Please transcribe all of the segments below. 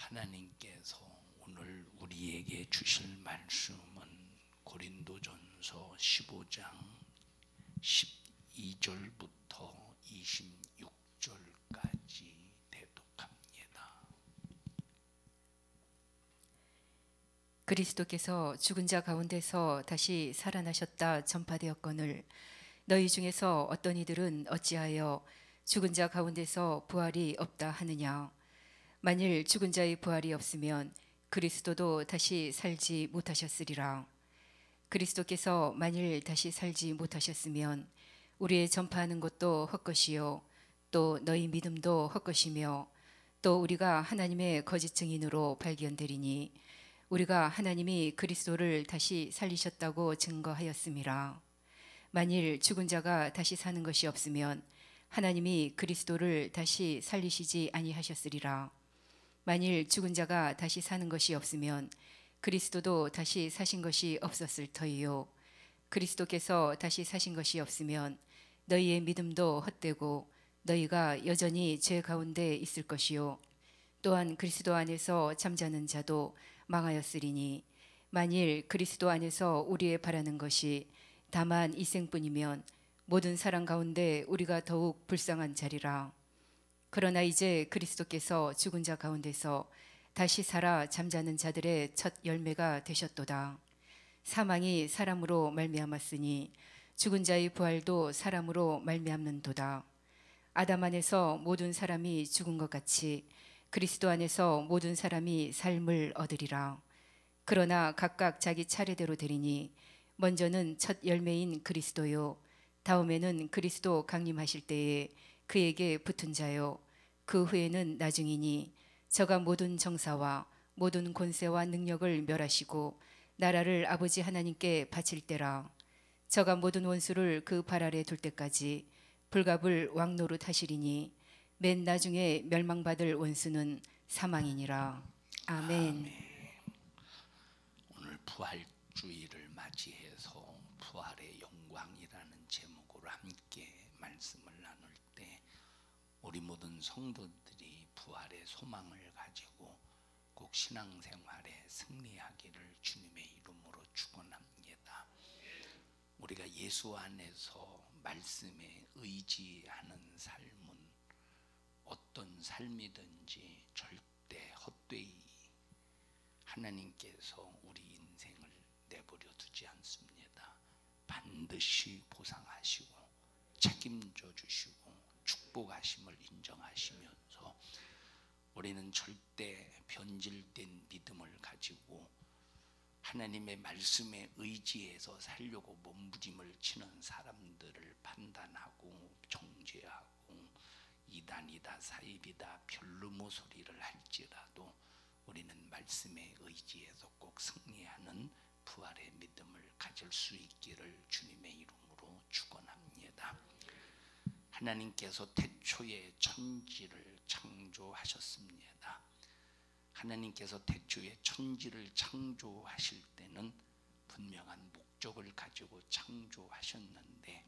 하나님께서 오늘 우리에게 주실 말씀은 고린도전서 15장 12절부터 26절까지 대독합니다. 그리스도께서 죽은 자 가운데서 다시 살아나셨다 전파되었거늘 너희 중에서 어떤 이들은 어찌하여 죽은 자 가운데서 부활이 없다 하느냐. 만일 죽은 자의 부활이 없으면 그리스도도 다시 살지 못하셨으리라. 그리스도께서 만일 다시 살지 못하셨으면 우리의 전파하는 것도 헛것이요 또 너희 믿음도 헛것이며 또 우리가 하나님의 거짓 증인으로 발견되리니 우리가 하나님이 그리스도를 다시 살리셨다고 증거하였음이라. 만일 죽은 자가 다시 사는 것이 없으면 하나님이 그리스도를 다시 살리시지 아니하셨으리라. 만일 죽은 자가 다시 사는 것이 없으면 그리스도도 다시 사신 것이 없었을 터이요 그리스도께서 다시 사신 것이 없으면 너희의 믿음도 헛되고 너희가 여전히 죄 가운데 있을 것이요 또한 그리스도 안에서 잠자는 자도 망하였으리니 만일 그리스도 안에서 우리의 바라는 것이 다만 이 생뿐이면 모든 사람 가운데 우리가 더욱 불쌍한 자리라. 그러나 이제 그리스도께서 죽은 자 가운데서 다시 살아 잠자는 자들의 첫 열매가 되셨도다. 사망이 사람으로 말미암았으니 죽은 자의 부활도 사람으로 말미암는도다. 아담 안에서 모든 사람이 죽은 것 같이 그리스도 안에서 모든 사람이 삶을 얻으리라. 그러나 각각 자기 차례대로 되리니 먼저는 첫 열매인 그리스도요 다음에는 그리스도 강림하실 때에 그에게 붙은 자요 그 후에는 나중이니 저가 모든 정사와 모든 권세와 능력을 멸하시고 나라를 아버지 하나님께 바칠 때라. 저가 모든 원수를 그 발 아래 둘 때까지 불갑을 왕노릇 하시리니 맨 나중에 멸망받을 원수는 사망이니라. 아멘. 오늘 부활주의를 맞이해서 부활의 영광이라는 제목으로 함께 말씀을 나눌 때 우리 모든 성도들이 부활의 소망을 가지고 꼭 신앙생활에 승리하기를 주님의 이름으로 축원합니다. 우리가 예수 안에서 말씀에 의지하는 삶은 어떤 삶이든지 절대 헛되이 하나님께서 우리 인생을 내버려 두지 않습니다. 반드시 보상하시고 책임져 주시고 축복하심을 인정하시면서 우리는 절대 변질된 믿음을 가지고 하나님의 말씀에 의지해서 살려고 몸부림을 치는 사람들을 판단하고 정죄하고 이단이다 사입이다 별루모 소리를 할지라도 우리는 말씀에 의지해서 꼭 승리하는 부활의 믿음을 가질 수 있기를 주님의 이름으로 축원합니다. 하나님께서 태초에 천지를 창조하셨습니다. 하나님께서 태초에 천지를 창조하실 때는 분명한 목적을 가지고 창조하셨는데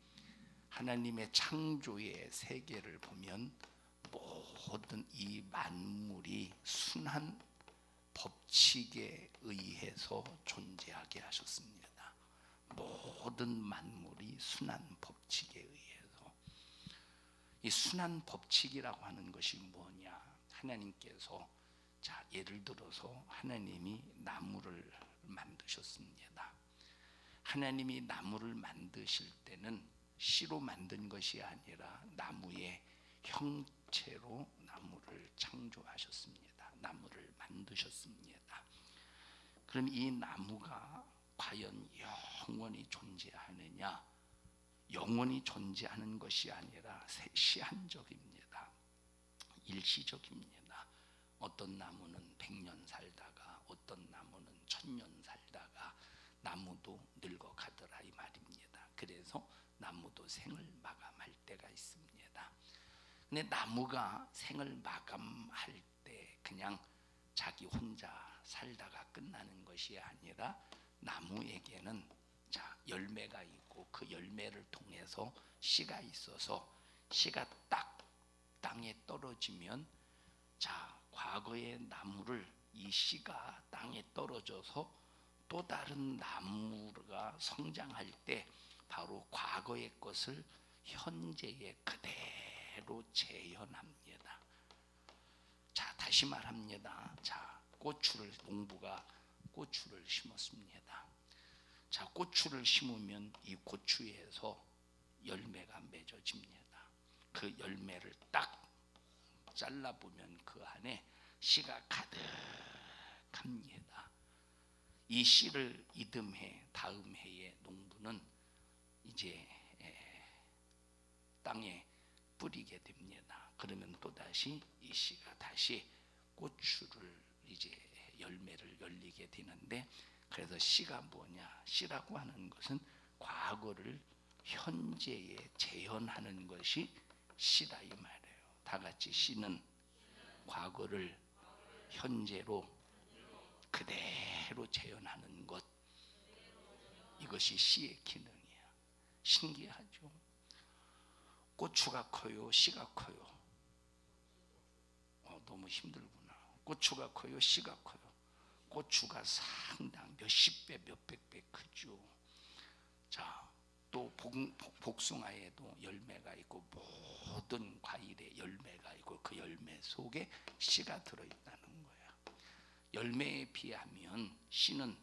하나님의 창조의 세계를 보면 모든 이 만물이 순한 법칙에 의해서 존재하게 하셨습니다. 모든 만물이 순한 법칙에 의해서. 이 순한 법칙이라고 하는 것이 뭐냐? 하나님께서 자 예를 들어서 하나님이 나무를 만드셨습니다. 하나님이 나무를 만드실 때는 씨로 만든 것이 아니라 나무의 형체로 나무를 창조하셨습니다. 나무를 만드셨습니다. 그럼 이 나무가 과연 영원히 존재하느냐? 영원히 존재하는 것이 아니라 시한적입니다. 일시적입니다. 어떤 나무는 100년 살다가 어떤 나무는 1000년 살다가 나무도 늙어가더라 이 말입니다. 그래서 나무도 생을 마감할 때가 있습니다. 근데 나무가 생을 마감할 때 그냥 자기 혼자 살다가 끝나는 것이 아니라 나무에게는 자 열매가 있고 그 열매를 통해서 씨가 있어서 씨가 딱 땅에 떨어지면 자 과거의 나무를 이 씨가 땅에 떨어져서 또 다른 나무가 성장할 때 바로 과거의 것을 현재에 그대로 재현합니다. 자, 다시 말합니다. 자, 농부가 고추를 심었습니다. 자, 고추를 심으면 이 고추에서 열매가 맺어집니다. 그 열매를 딱 잘라보면 그 안에 씨가 가득합니다. 이 씨를 이듬해 다음 해에 농부는 이제 땅에 뿌리게 됩니다. 그러면 또다시 이 씨가 다시 고추를 이제 열매를 열리게 되는데, 그래서 씨가 뭐냐? 씨라고 하는 것은 과거를 현재에 재현하는 것이 씨다 이 말이에요. 다 같이 씨는 과거를 현재로 그대로 재현하는 것, 이것이 씨의 기능이야. 신기하죠? 고추가 커요, 씨가 커요? 너무 힘들구나. 고추가 커요, 씨가 커요? 고추가 상당 몇십 배, 몇백 배 크죠. 자, 또 복숭아에도 열매가 있고 모든 과일에 열매가 있고 그 열매 속에 씨가 들어있다는 거야. 열매에 비하면 씨는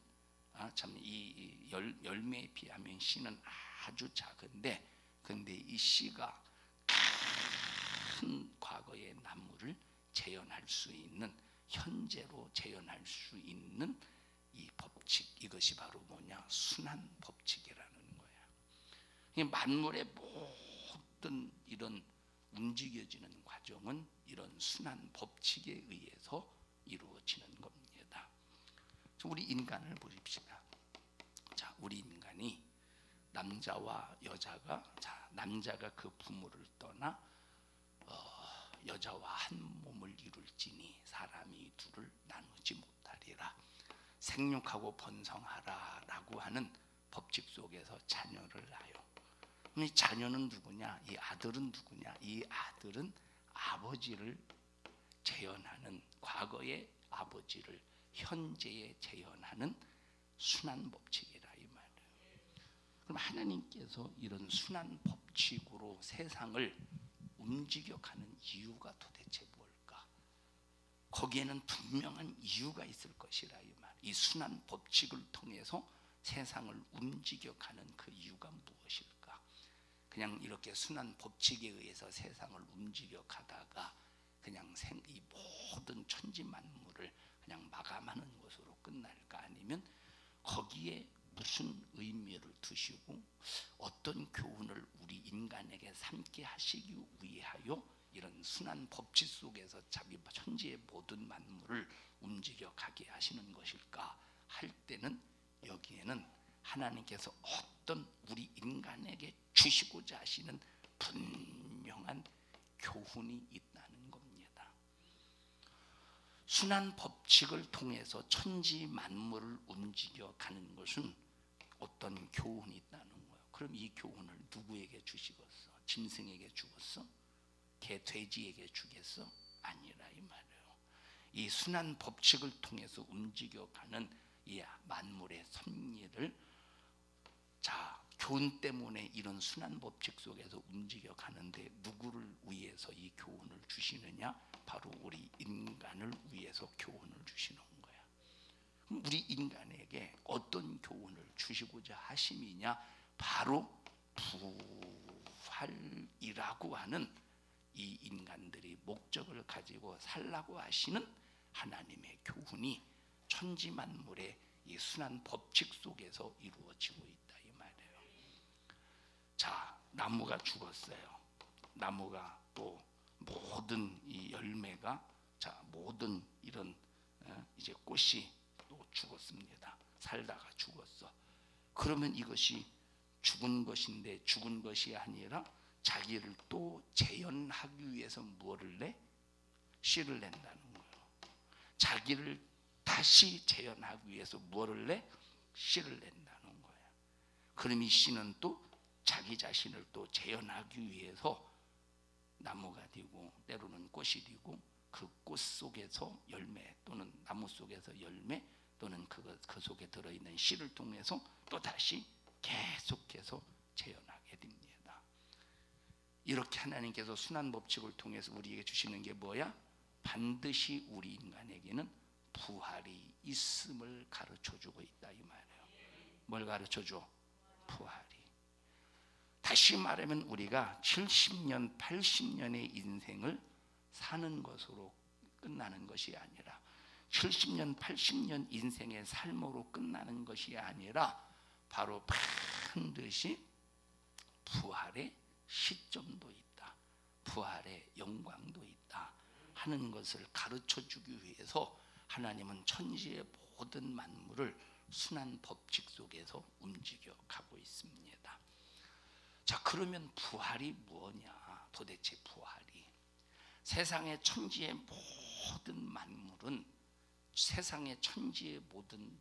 열매에 비하면 씨는 아주 작은데, 근데 이 씨가 큰 과거의 나무를 재현할 수 있는, 현재로 재현할 수 있는 이 법칙, 이것이 바로 뭐냐? 순환 법칙이라는 거야. 만물의 모든 이런 움직여지는 과정은 이런 순환 법칙에 의해서 이루어지는 겁니다. 우리 인간을 보십시다. 자, 우리 인간이 남자와 여자가, 자, 남자가 그 부모를 떠나 여자와 한 몸을 이룰지니 사람이 둘을 나누지 못하리라. 생육하고 번성하라 라고 하는 법칙 속에서 자녀를 낳아요. 그럼 이 자녀는 누구냐? 이 아들은 누구냐? 이 아들은 아버지를 재현하는, 과거의 아버지를 현재에 재현하는 순환 법칙이라 이 말이에요. 그럼 하나님께서 이런 순환 법칙으로 세상을 움직여가는 이유가 도대체 뭘까? 거기에는 분명한 이유가 있을 것이라 이 말. 이 순환 법칙을 통해서 세상을 움직여가는 그 이유가 무엇일까? 그냥 이렇게 순환 법칙에 의해서 세상을 움직여가다가 그냥 이 모든 천지 만물을 그냥 마감하는 것으로 끝날까? 아니면 거기에 무슨 의미를 두시고 어떤 교훈을 우리 인간에게 삼게 하시기 위하여 이런 순환 법칙 속에서 자기 천지의 모든 만물을 움직여 가게 하시는 것일까 할 때는, 여기에는 하나님께서 어떤 우리 인간에게 주시고자 하시는 분명한 교훈이 있다는 겁니다. 순환 법칙을 통해서 천지 만물을 움직여 가는 것은 어떤 교훈이 있다는 거예요. 그럼 이 교훈을 누구에게 주시겠어? 짐승에게 주겠어? 개, 돼지에게 주겠어? 아니라 이 말이에요. 이 순환 법칙을 통해서 움직여가는 이 만물의 섭리를, 자, 교훈 때문에 이런 순환 법칙 속에서 움직여가는데 누구를 위해서 이 교훈을 주시느냐? 바로 우리 인간을 위해서 교훈을 주시는 거야. 그럼 우리 인간에게 어떤 교훈을 주시고자 하심이냐? 바로 부활이라고 하는 이 인간들이 목적을 가지고 살라고 하시는 하나님의 교훈이 천지 만물의 이 순환 법칙 속에서 이루어지고 있다 이 말이에요. 자, 나무가 죽었어요. 나무가 또 모든 이 열매가, 자, 모든 이런 이제 꽃이 또 죽었습니다. 살다가 죽었어. 그러면 이것이 죽은 것인데, 죽은 것이 아니라 자기를 또 재현하기 위해서 뭐를 내? 씨를 낸다는 거예요. 자기를 다시 재현하기 위해서 뭐를 내? 씨를 낸다는 거예요. 그럼 이 씨는 또 자기 자신을 또 재현하기 위해서 나무가 되고 때로는 꽃이 되고 그 꽃 속에서 열매 또는 나무 속에서 열매 또는 그 속에 들어있는 씨를 통해서 또 다시 계속해서 재현하게 됩니다. 이렇게 하나님께서 순환 법칙을 통해서 우리에게 주시는 게 뭐야? 반드시 우리 인간에게는 부활이 있음을 가르쳐주고 있다 이 말이에요. 뭘 가르쳐줘? 부활이. 다시 말하면 우리가 70년, 80년의 인생을 사는 것으로 끝나는 것이 아니라 70년, 80년 인생의 삶으로 끝나는 것이 아니라 바로 반드시 부활의 시점도 있다. 부활의 영광도 있다 하는 것을 가르쳐주기 위해서 하나님은 천지의 모든 만물을 순환 법칙 속에서 움직여 가고 있습니다. 자, 그러면 부활이 뭐냐? 도대체 부활이 세상의 천지의 모든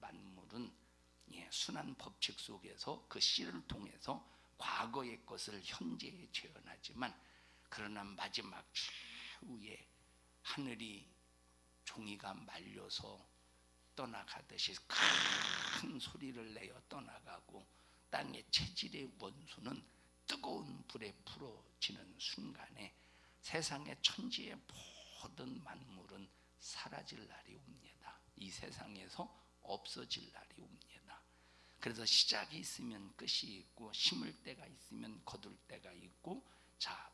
만물은 순환 법칙 속에서 그 씨를 통해서 과거의 것을 현재에 재현하지만 그러나 마지막 최후에 하늘이 종이가 말려서 떠나가듯이 큰 소리를 내어 떠나가고 땅의 체질의 원수는 뜨거운 불에 풀어지는 순간에 세상의 천지의 모든 만물은 사라질 날이 옵니다. 이 세상에서 없어질 날이 옵니다. 그래서 시작이 있으면 끝이 있고 심을 때가 있으면 거둘 때가 있고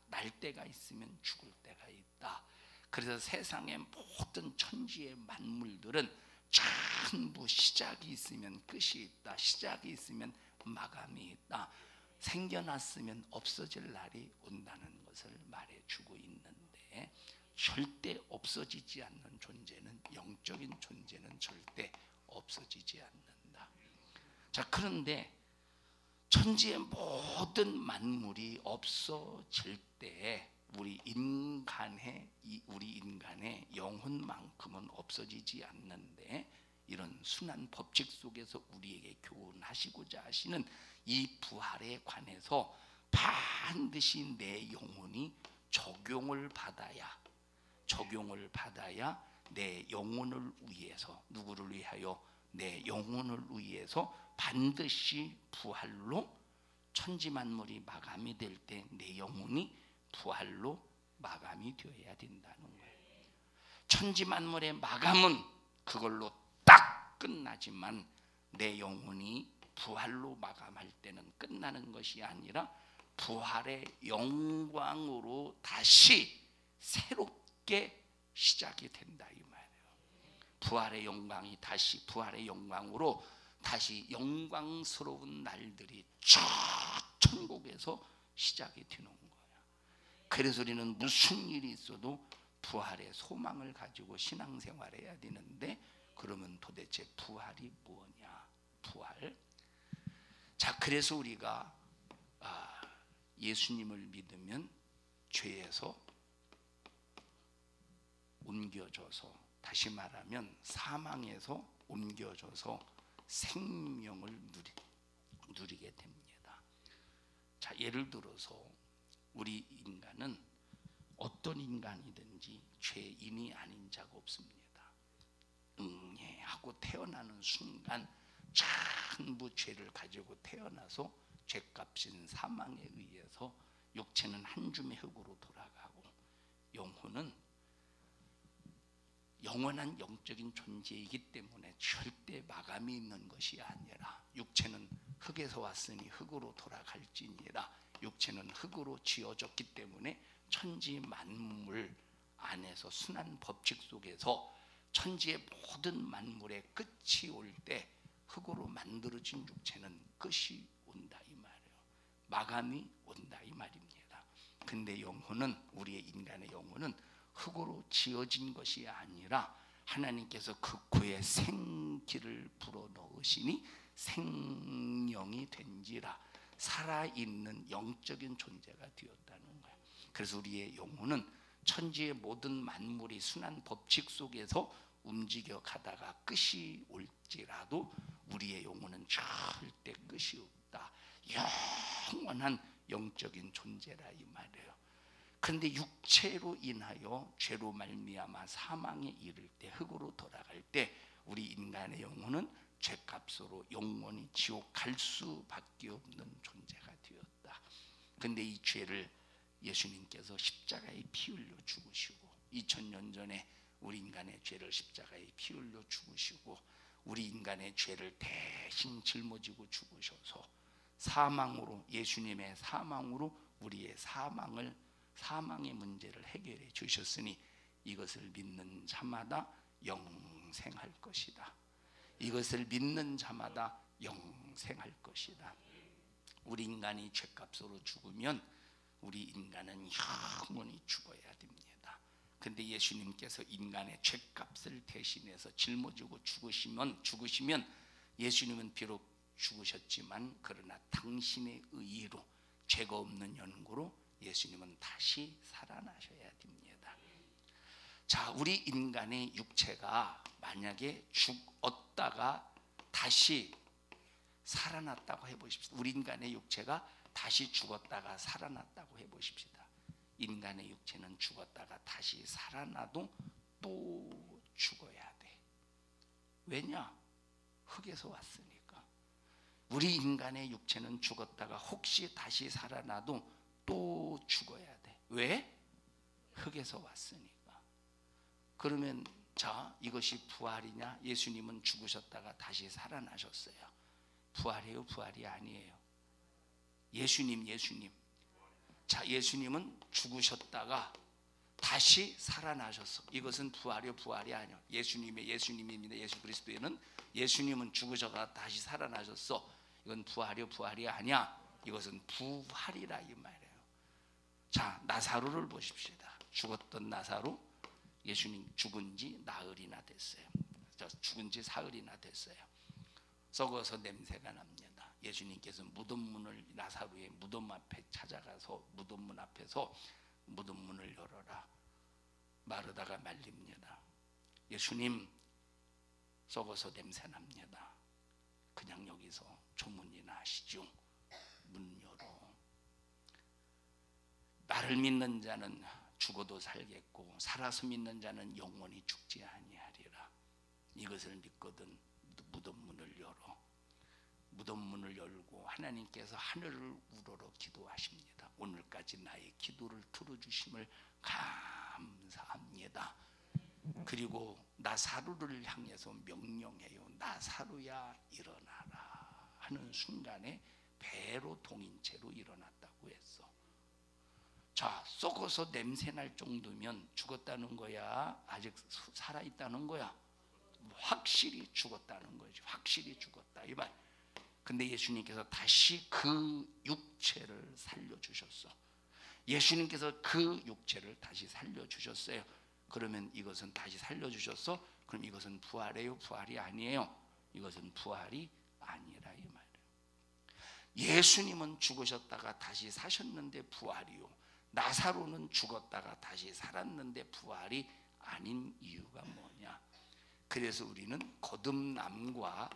날 때가 있으면 죽을 때가 있다. 그래서 세상의 모든 천지의 만물들은 전부 시작이 있으면 끝이 있다. 시작이 있으면 마감이 있다. 생겨났으면 없어질 날이 온다는 것을 말해주고 있는데 절대 없어지지 않는 존재는 영적인 존재는 절대 없어지지 않는다. 자, 그런데 천지의 모든 만물이 없어질 때 우리 인간의 영혼만큼은 없어지지 않는데 이런 순환 법칙 속에서 우리에게 교훈하시고자 하시는 이 부활에 관해서 반드시 내 영혼이 적용을 받아야 내 영혼을 위해서 누구를 위하여? 내 영혼을 위해서 반드시 부활로 천지만물이 마감이 될 때 내 영혼이 부활로 마감이 되어야 된다는 거예요. 천지만물의 마감은 그걸로 딱 끝나지만 내 영혼이 부활로 마감할 때는 끝나는 것이 아니라 부활의 영광으로 다시 새롭게 시작이 된다 이 말이에요. 부활의 영광으로 다시 영광스러운 날들이 저 천국에서 시작이 되는 거야. 그래서 우리는 무슨 일이 있어도 부활의 소망을 가지고 신앙생활해야 되는데 그러면 도대체 부활이 뭐냐? 부활. 자, 그래서 우리가 예수님을 믿으면 죄에서 옮겨져서 다시 말하면 사망에서 옮겨져서 생명을 누리게 됩니다. 자, 예를 들어서 우리 인간은 어떤 인간이든지 죄인이 아닌 자가 없습니다. 하고 태어나는 순간 전부 죄를 가지고 태어나서 죄값인 사망에 의해서 육체는 한 줌의 흙으로 돌아가고 영혼은 영원한 영적인 존재이기 때문에 절대 마감이 있는 것이 아니라 육체는 흙에서 왔으니 흙으로 돌아갈지니라 육체는 흙으로 지어졌기 때문에 천지 만물 안에서 순환 법칙 속에서 천지의 모든 만물의 끝이 올 때 흙으로 만들어진 육체는 끝이 온다 이 말이에요. 마감이 온다 이 말입니다. 근데 영혼은 우리의 인간의 영혼은 흙으로 지어진 것이 아니라 하나님께서 그 코에 생기를 불어넣으시니 생명이 된지라 살아있는 영적인 존재가 되었다는 거예요. 그래서 우리의 영혼은 천지의 모든 만물이 순환 법칙 속에서 움직여 가다가 끝이 올지라도 우리의 영혼은 절대 끝이 없다. 영원한 영적인 존재라 이 말이에요. 그런데 육체로 인하여 죄로 말미암아 사망에 이를 때, 흙으로 돌아갈 때 우리 인간의 영혼은 죄값으로 영원히 지옥 갈 수밖에 없는 존재가 되었다. 그런데 이 죄를 예수님께서 십자가에 피 흘려 죽으시고 2000년 전에 우리 인간의 죄를 십자가에 피 흘려 죽으시고 우리 인간의 죄를 대신 짊어지고 죽으셔서 사망으로, 예수님의 사망으로 우리의 사망의 문제를 해결해 주셨으니 이것을 믿는 자마다 영생할 것이다. 이것을 믿는 자마다 영생할 것이다. 우리 인간이 죄값으로 죽으면 우리 인간은 영원히 죽어야 됩니다. 근데 예수님께서 인간의 죄값을 대신해서 짊어지고 죽으시면 예수님은 비록 죽으셨지만 그러나 당신의 의로 죄가 없는 연고로 예수님은 다시 살아나셔야 됩니다. 자, 우리 인간의 육체가 만약에 죽었다가 다시 살아났다고 해보십시다. 우리 인간의 육체가 다시 죽었다가 살아났다고 해보십시다. 인간의 육체는 죽었다가 다시 살아나도 또 죽어야 돼. 왜냐? 흙에서 왔으니까. 우리 인간의 육체는 죽었다가 혹시 다시 살아나도 또 죽어야 돼. 왜? 흙에서 왔으니까. 그러면 자, 이것이 부활이냐? 예수님은 죽으셨다가 다시 살아나셨어요. 부활이에요? 부활이 아니에요? 예수님. 자, 예수님은 죽으셨다가 다시 살아나셨어. 이것은 부활이요? 부활이 아니에요? 예수님입니다. 예수 그리스도에는 예수님은 죽으셨다가 다시 살아나셨어. 이건 부활이요? 부활이 아니야? 이것은 부활이라 이 말이에요. 자, 나사로를 보십시다. 죽었던 나사로, 예수님 죽은 지 나흘이나 됐어요. 죽은 지 사흘이나 됐어요. 썩어서 냄새가 납니다. 예수님께서 무덤문을, 나사로의 무덤 앞에 찾아가서 무덤문 앞에서 무덤문을 열어라. 마르다가 말립니다. 예수님, 썩어서 냄새 납니다. 그냥 여기서 조문이나 하시죠. 문 열어. 나를 믿는 자는 죽어도 살겠고 살아서 믿는 자는 영원히 죽지 아니하리라. 이것을 믿거든 무덤문을 열어. 무덤문을 열고 하나님께서 하늘을 우러러 기도하십니다. 오늘까지 나의 기도를 들어주심을 감사합니다. 그리고 나사로를 향해서 명령해요. 나사로야 일어나라 하는 순간에 배로 동인체로 일어났다고 했어. 자, 썩어서 냄새 날 정도면 죽었다는 거야? 아직 살아있다는 거야? 확실히 죽었다는 거죠. 확실히 죽었다 이 말. 근데 예수님께서 다시 그 육체를 살려주셨어. 예수님께서 그 육체를 다시 살려주셨어요. 그러면 이것은 다시 살려주셨어? 그럼 이것은 부활이에요? 부활이 아니에요? 이것은 부활이 아니라 이 말이에요. 예수님은 죽으셨다가 다시 사셨는데 부활이요. 나사로는 죽었다가 다시 살았는데 부활이 아닌 이유가 뭐냐? 그래서 우리는 거듭남과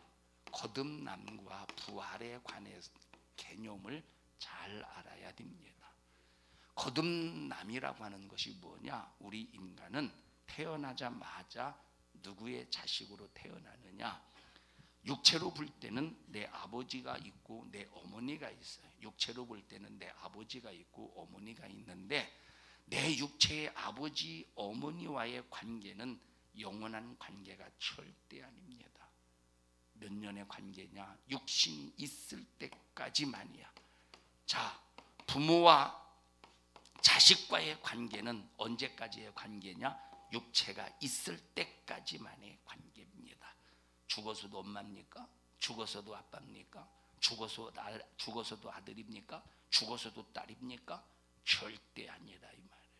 부활에 관해서 개념을 잘 알아야 됩니다. 거듭남이라고 하는 것이 뭐냐? 우리 인간은 태어나자마자 누구의 자식으로 태어나느냐? 육체로 볼 때는 내 아버지가 있고 내 어머니가 있어요. 육체로 볼 때는 내 아버지가 있고 어머니가 있는데 내 육체의 아버지 어머니와의 관계는 영원한 관계가 절대 아닙니다. 몇 년의 관계냐? 육신이 있을 때까지만이야. 자, 부모와 자식과의 관계는 언제까지의 관계냐? 육체가 있을 때까지만의 관계입니다. 죽어서도 엄마입니까? 죽어서도 아빠입니까? 죽어서도 아들입니까? 죽어서도 딸입니까? 절대 아니라 이 말이에요.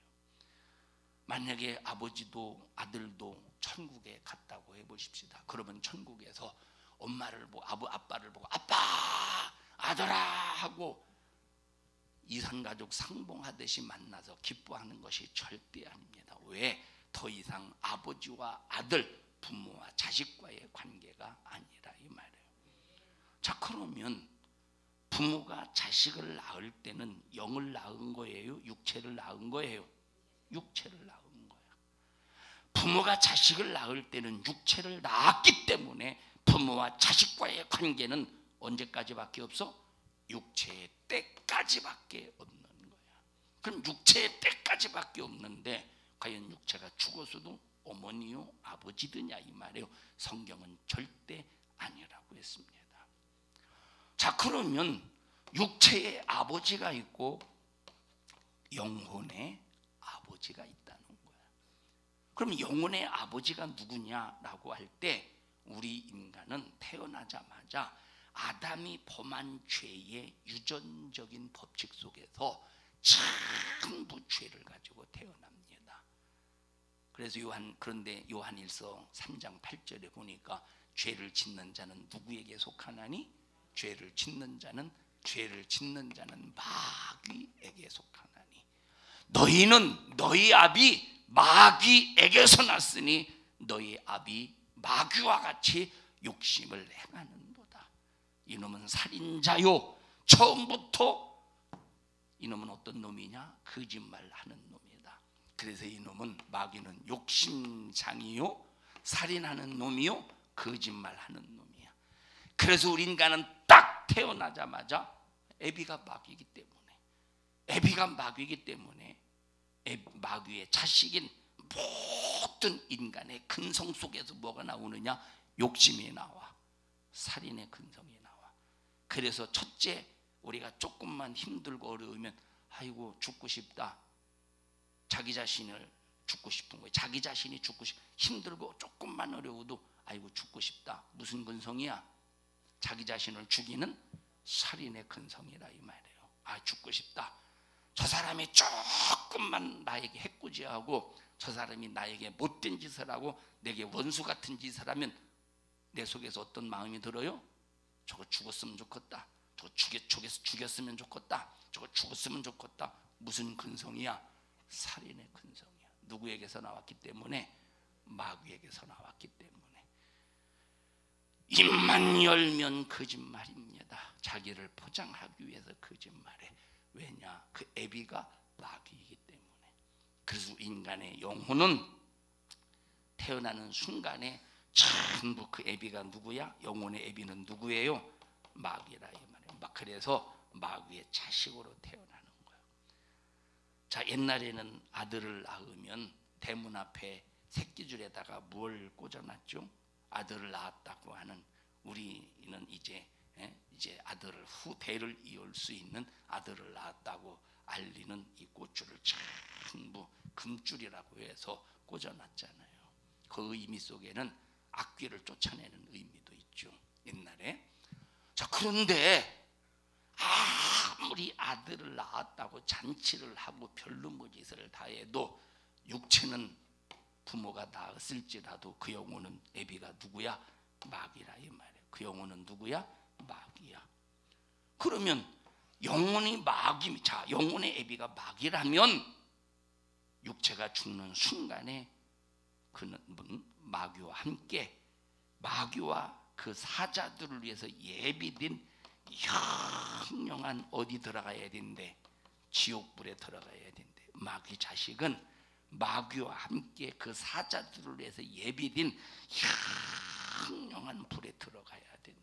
만약에 아버지도 아들도 천국에 갔다고 해보십시다. 그러면 천국에서 엄마를 보고 아빠를 보고 아빠 아들아 하고 이산가족 상봉하듯이 만나서 기뻐하는 것이 절대 아닙니다. 왜? 더 이상 아버지와 아들, 부모와 자식과의 관계가 아니라 이 말이에요. 자, 그러면 부모가 자식을 낳을 때는 영을 낳은 거예요? 육체를 낳은 거예요? 육체를 낳은 거예요. 부모가 자식을 낳을 때는 육체를 낳았기 때문에 부모와 자식과의 관계는 언제까지밖에 없어? 육체의 때까지밖에 없는 거야. 그럼 육체의 때까지밖에 없는데 과연 육체가 죽어서도 어머니요 아버지드냐 이 말이에요. 성경은 절대 아니라고 했습니다. 자, 그러면 육체의 아버지가 있고 영혼의 아버지가 있다는 거야. 그럼 영혼의 아버지가 누구냐라고 할 때 우리 인간은 태어나자마자 아담이 범한 죄의 유전적인 법칙 속에서 전부 죄를 가지고 태어납니다. 그래서 그런데 요한일서 3장 8절에 보니까 죄를 짓는 자는 누구에게 속하나니? 죄를 짓는 자는 마귀에게 속하나니. 너희는 너희 아비 마귀에게서 났으니 너희 아비 마귀와 같이 욕심을 행하는도다. 이놈은 살인자요. 처음부터 이놈은 어떤 놈이냐? 거짓말하는 놈이다. 그래서 이놈은 마귀는 욕심장이요, 살인하는 놈이요, 거짓말하는 놈이야. 그래서 우리 인간은 딱 태어나자마자 애비가 마귀이기 때문에 마귀의 자식인 모든 인간의 근성 속에서 뭐가 나오느냐? 욕심이 나와. 살인의 근성이 나와. 그래서 첫째, 우리가 조금만 힘들고 어려우면 아이고 죽고 싶다. 자기 자신을 죽고 싶은 거예요. 자기 자신이 힘들고 조금만 어려워도 아이고 죽고 싶다. 무슨 근성이야? 자기 자신을 죽이는 살인의 근성이라 이 말이에요. 아, 죽고 싶다. 저 사람이 조금만 나에게 해코지하고 저 사람이 나에게 못된 짓을 하고 내게 원수 같은 짓을 하면 내 속에서 어떤 마음이 들어요? 저거 죽었으면 좋겠다. 저거 죽였으면 좋겠다. 저거 죽었으면 좋겠다. 무슨 근성이야? 살인의 근성이야. 누구에게서 나왔기 때문에? 마귀에게서 나왔기 때문에. 입만 열면 거짓말입니다. 자기를 포장하기 위해서 거짓말해. 왜냐? 그 애비가 마귀이기 때문에. 그래서 인간의 영혼은 태어나는 순간에 전부 그 애비가 누구야? 영혼의 애비는 누구예요? 마귀라 이 말이에요. 그래서 마귀의 자식으로 태어나는 거예요. 자, 옛날에는 아들을 낳으면 대문 앞에 새끼줄에다가 뭘 꽂아놨죠? 아들을 낳았다고 하는, 우리는 이제 아들을 후대를 이을 수 있는 아들을 낳았다고 알리는 이 꽃줄을 전부 금줄이라고 해서 꽂아놨잖아요. 그 의미 속에는 악귀를 쫓아내는 의미도 있죠. 옛날에. 자, 그런데 아무리 아들을 낳았다고 잔치를 하고 별놈의 짓을 다 해도 육체는 부모가 낳았을지라도 그 영혼은 애비가 누구야? 마귀라 이 말이에요. 그 영혼은 누구야? 마귀야. 그러면 영혼의 애비가 마귀라면 육체가 죽는 순간에 그는 마귀와 함께, 마귀와 그 사자들을 위해서 예비된 영영한 어디 들어가야 된대? 지옥불에 들어가야 된대. 마귀 자식은 마귀와 함께 그 사자들을 위해서 예비된 영영한 불에 들어가야 된대.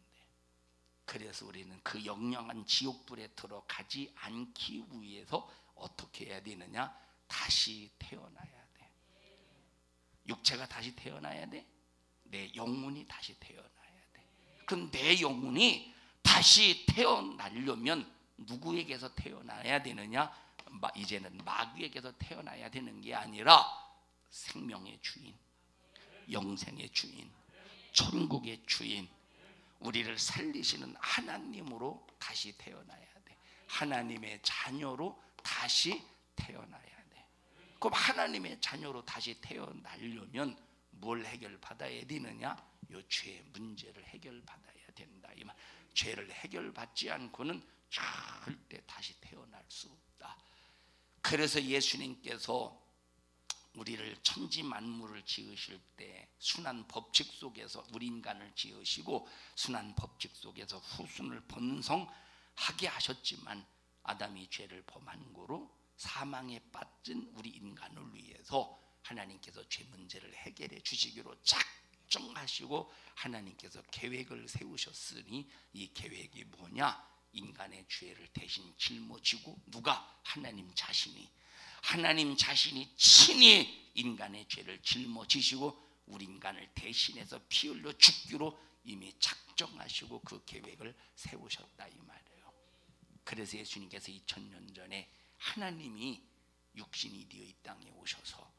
그래서 우리는 그 영영한 지옥불에 들어가지 않기 위해서 어떻게 해야 되느냐? 다시 태어나야 돼. 육체가 다시 태어나야 돼. 내 영혼이 다시 태어나야 돼. 그럼 내 영혼이 다시 태어나려면 누구에게서 태어나야 되느냐? 이제는 마귀에게서 태어나야 되는 게 아니라 생명의 주인, 영생의 주인, 천국의 주인, 우리를 살리시는 하나님으로 다시 태어나야 돼. 하나님의 자녀로 다시 태어나야 돼. 그럼 하나님의 자녀로 다시 태어나려면 뭘 해결받아야 되느냐? 이 죄의 문제를 해결받아야 된다. 이 말. 죄를 해결받지 않고는 절대 다시 태어날 수 없다. 그래서 예수님께서 우리를 천지 만물을 지으실 때 순한 법칙 속에서 우리 인간을 지으시고 순한 법칙 속에서 후순을 번성하게 하게 하셨지만 아담이 죄를 범한 거로 사망에 빠진 우리 인간을 위해서 하나님께서 죄 문제를 해결해 주시기로 작정하시고 하나님께서 계획을 세우셨으니 이 계획이 뭐냐? 인간의 죄를 대신 짊어지고 누가? 하나님 자신이 친히 인간의 죄를 짊어지시고 우리 인간을 대신해서 피 흘려 죽기로 이미 작정하시고 그 계획을 세우셨다 이 말이에요. 그래서 예수님께서 2000년 전에 하나님이 육신이 되어 이 땅에 오셔서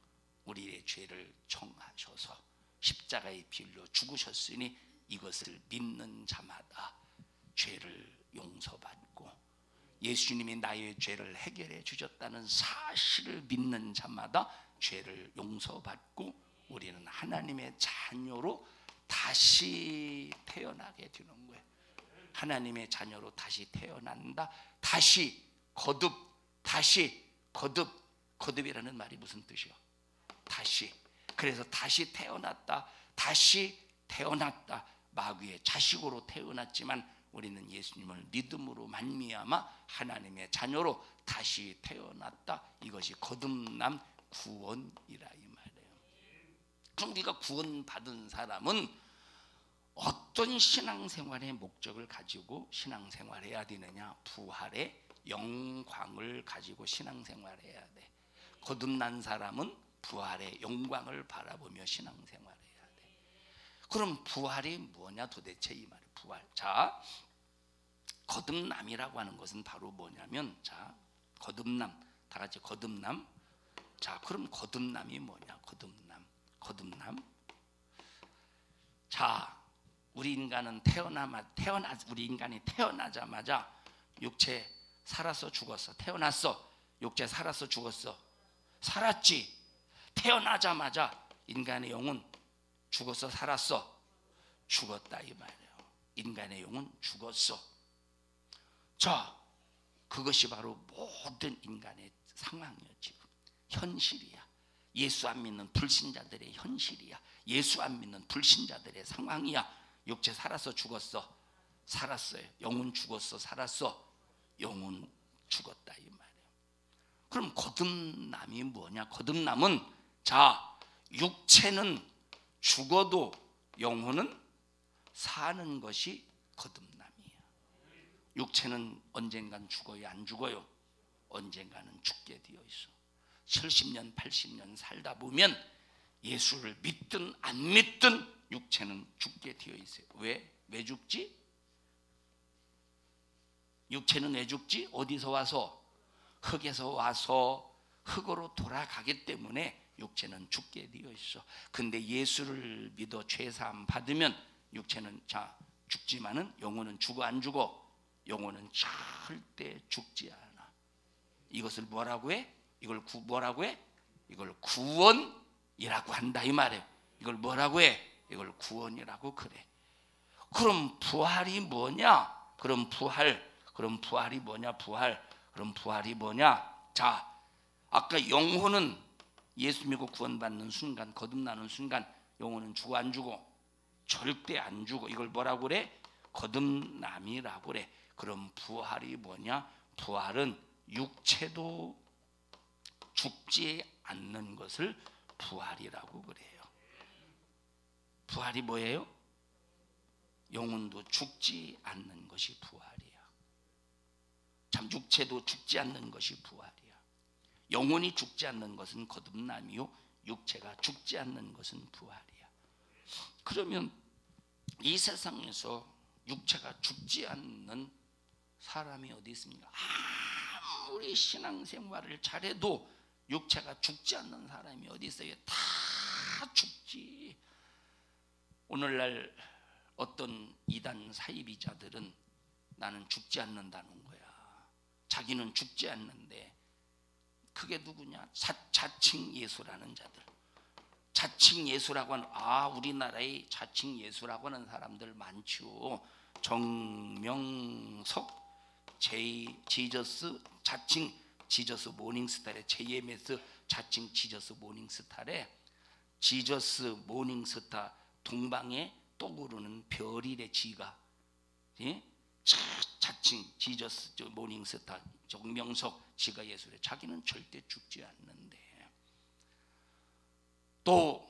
우리의 죄를 정하셔서 십자가에 피 흘려 죽으셨으니 이것을 믿는 자마다 죄를 용서받고 예수님이 나의 죄를 해결해 주셨다는 사실을 믿는 자마다 죄를 용서받고 우리는 하나님의 자녀로 다시 태어나게 되는 거예요. 하나님의 자녀로 다시 태어난다. 다시 거듭이라는 말이 무슨 뜻이요? 다시. 그래서 다시 태어났다. 마귀의 자식으로 태어났지만 우리는 예수님을 믿음으로 말미암아 하나님의 자녀로 다시 태어났다. 이것이 거듭남 구원이라 이 말이에요. 그럼 우리가 구원받은 사람은 어떤 신앙생활의 목적을 가지고 신앙생활해야 되느냐? 부활의 영광을 가지고 신앙생활해야 돼. 거듭난 사람은 부활의 영광을 바라보며 신앙생활해야 돼. 그럼 부활이 뭐냐 도대체 이 말이에요. 부활. 자, 거듭남이라고 하는 것은 바로 뭐냐면, 자, 거듭남. 다 같이 거듭남. 자, 그럼 거듭남이 뭐냐? 거듭남. 자, 우리 인간이 태어나자마자 육체 살았어 죽었어? 태어났어. 육체 살았어 죽었어? 살았지. 태어나자마자 인간의 영은 죽었어 살았어? 죽었다 이 말이에요. 인간의 영은 죽었어. 자, 그것이 바로 모든 인간의 상황이야. 지금 현실이야. 예수 안 믿는 불신자들의 현실이야. 예수 안 믿는 불신자들의 상황이야. 육체 살았어 죽었어? 살았어요. 영은 죽었어 살았어? 영은 죽었다 이 말이에요. 그럼 거듭남이 뭐냐? 거듭남은, 자, 육체는 죽어도 영혼은 사는 것이 거듭남이에요. 육체는 언젠간 죽어요 안 죽어요? 언젠가는 죽게 되어 있어. 70년 80년 살다 보면 예수를 믿든 안 믿든 육체는 죽게 되어 있어요. 왜 죽지? 육체는 왜 죽지? 어디서 와서? 흙에서 와서 흙으로 돌아가기 때문에 육체는 죽게 되어 있어. 근데 예수를 믿어 죄사함 받으면 육체는 자 죽지만은 영혼은 죽어 안 죽어? 영혼은 절대 죽지 않아. 이것을 뭐라고 해? 이걸 뭐라고 해? 이걸 구원이라고 한다 이 말이에요. 이걸 뭐라고 해? 이걸 구원이라고 그래. 그럼 부활이 뭐냐? 그럼 부활이 뭐냐? 그럼 부활이 뭐냐? 자, 아까 영혼은 예수 믿고 구원받는 순간, 거듭나는 순간 영혼은 죽어 안 죽어? 절대 안 죽어. 이걸 뭐라고 그래? 거듭남이라고 그래. 그럼 부활이 뭐냐? 부활은 육체도 죽지 않는 것을 부활이라고 그래요. 부활이 뭐예요? 영혼도 죽지 않는 것이 부활이야. 참, 육체도 죽지 않는 것이 부활이야. 영혼이 죽지 않는 것은 거듭남이요, 육체가 죽지 않는 것은 부활이야. 그러면 이 세상에서 육체가 죽지 않는 사람이 어디 있습니까? 아무리 신앙생활을 잘해도 육체가 죽지 않는 사람이 어디 있어요? 다 죽지. 오늘날 어떤 이단 사이비자들은 나는 죽지 않는다는 거야. 자기는 죽지 않는데, 그게 누구냐? 자칭 예수라는 자들. 자칭 예수라고 하는, 우리나라에 자칭 예수라고 하는 사람들 많죠. 정명석, 지저스, 자칭 지저스 모닝스타래. JMS 자칭 지저스 모닝스타래. 지저스 모닝스타 동방에 떠오르는 별이래. 지가, 예? 자칭 지저스 모닝스타 정명석 지가 예수래. 자기는 절대 죽지 않는데. 또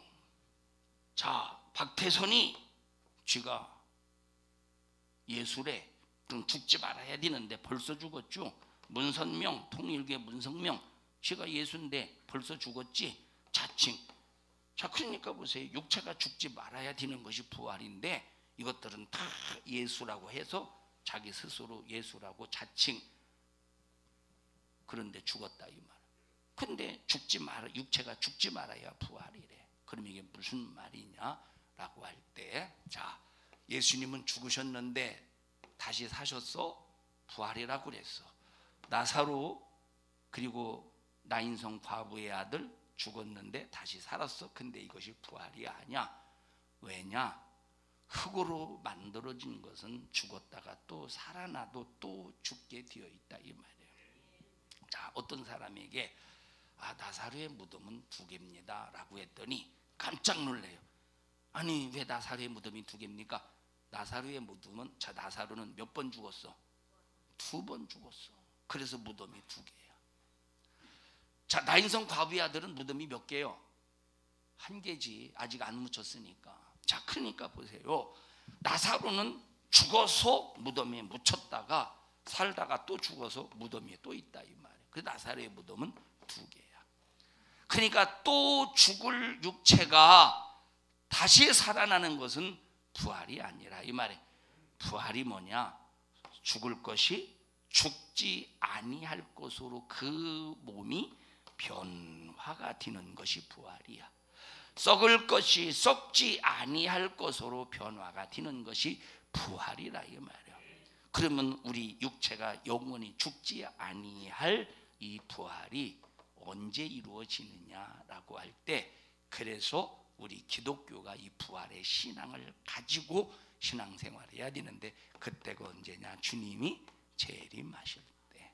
자 박태선이 쥐가 예술에 그럼 죽지 말아야 되는데 벌써 죽었죠. 문선명 통일교회 문선명 쥐가 예수인데 벌써 죽었지. 자칭. 자 그러니까 보세요. 육체가 죽지 말아야 되는 것이 부활인데 이것들은 다 예수라고 해서 자기 스스로 예수라고 자칭. 그런데 죽었다 이 말. 근데 죽지 말아 육체가 죽지 말아야 부활이래. 그럼 이게 무슨 말이냐라고 할 때, 자 예수님은 죽으셨는데 다시 사셨어? 부활이라고 그랬어. 나사로 그리고 나인성 과부의 아들 죽었는데 다시 살았어. 근데 이것이 부활이 아니야. 왜냐? 흙으로 만들어진 것은 죽었다가 또 살아나도 또 죽게 되어 있다 이 말이에요. 자 어떤 사람에게 나사로의 무덤은 2개입니다 라고 했더니 깜짝 놀래요. 아니 왜 나사로의 무덤이 2개입니까? 나사로의 무덤은 자 나사로는 몇 번 죽었어? 2번 죽었어. 그래서 무덤이 2개야. 자 나인성 과부의 아들은 무덤이 몇 개요? 1개지. 아직 안 묻혔으니까. 자 그러니까 보세요. 나사로는 죽어서 무덤에 묻혔다가 살다가 또 죽어서 무덤에 또 있다 이 말이에요. 그 나사로의 무덤은 2개야. 그러니까 또 죽을 육체가 다시 살아나는 것은 부활이 아니라 이 말이에요. 부활이 뭐냐? 죽을 것이 죽지 아니할 것으로 그 몸이 변화가 되는 것이 부활이야. 썩을 것이 썩지 아니할 것으로 변화가 되는 것이 부활이라 이 말이에요. 그러면 우리 육체가 영원히 죽지 아니할 이 부활이 언제 이루어지느냐라고 할 때, 그래서 우리 기독교가 이 부활의 신앙을 가지고 신앙생활을 해야 되는데, 그때가 언제냐? 주님이 재림하실 때.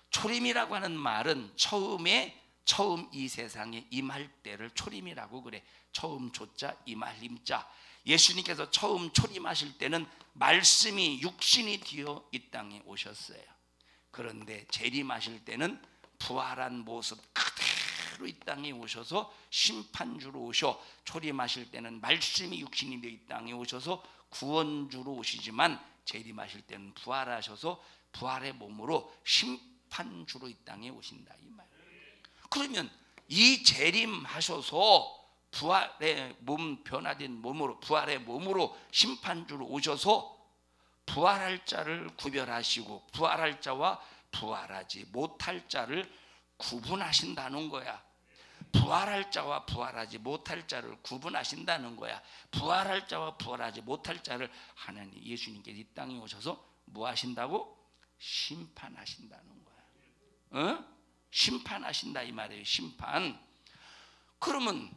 초림이라고 하는 말은 처음 이 세상에 임할 때를 초림이라고 그래. 처음 조자 임할 임자. 예수님께서 처음 초림하실 때는 말씀이 육신이 되어 이 땅에 오셨어요. 그런데 재림하실 때는 부활한 모습 그대로 이 땅에 오셔서 심판주로 오셔. 초림하실 때는 말씀이 육신이 되어 이 땅에 오셔서 구원주로 오시지만 재림하실 때는 부활하셔서 부활의 몸으로 심판주로 이 땅에 오신다 이 말. 그러면 이 재림하셔서 부활의 몸 변화된 몸으로 부활의 몸으로 심판주로 오셔서 부활할 자를 구별하시고 부활할 자와 부활하지 못할 자를 구분하신다는 거야. 부활할 자와 부활하지 못할 자를 구분하신다는 거야. 부활할 자와 부활하지 못할 자를 하나님 예수님께서 이 땅에 오셔서 뭐 하신다고? 심판하신다는 거야. 심판하신다 이 말이에요. 심판. 그러면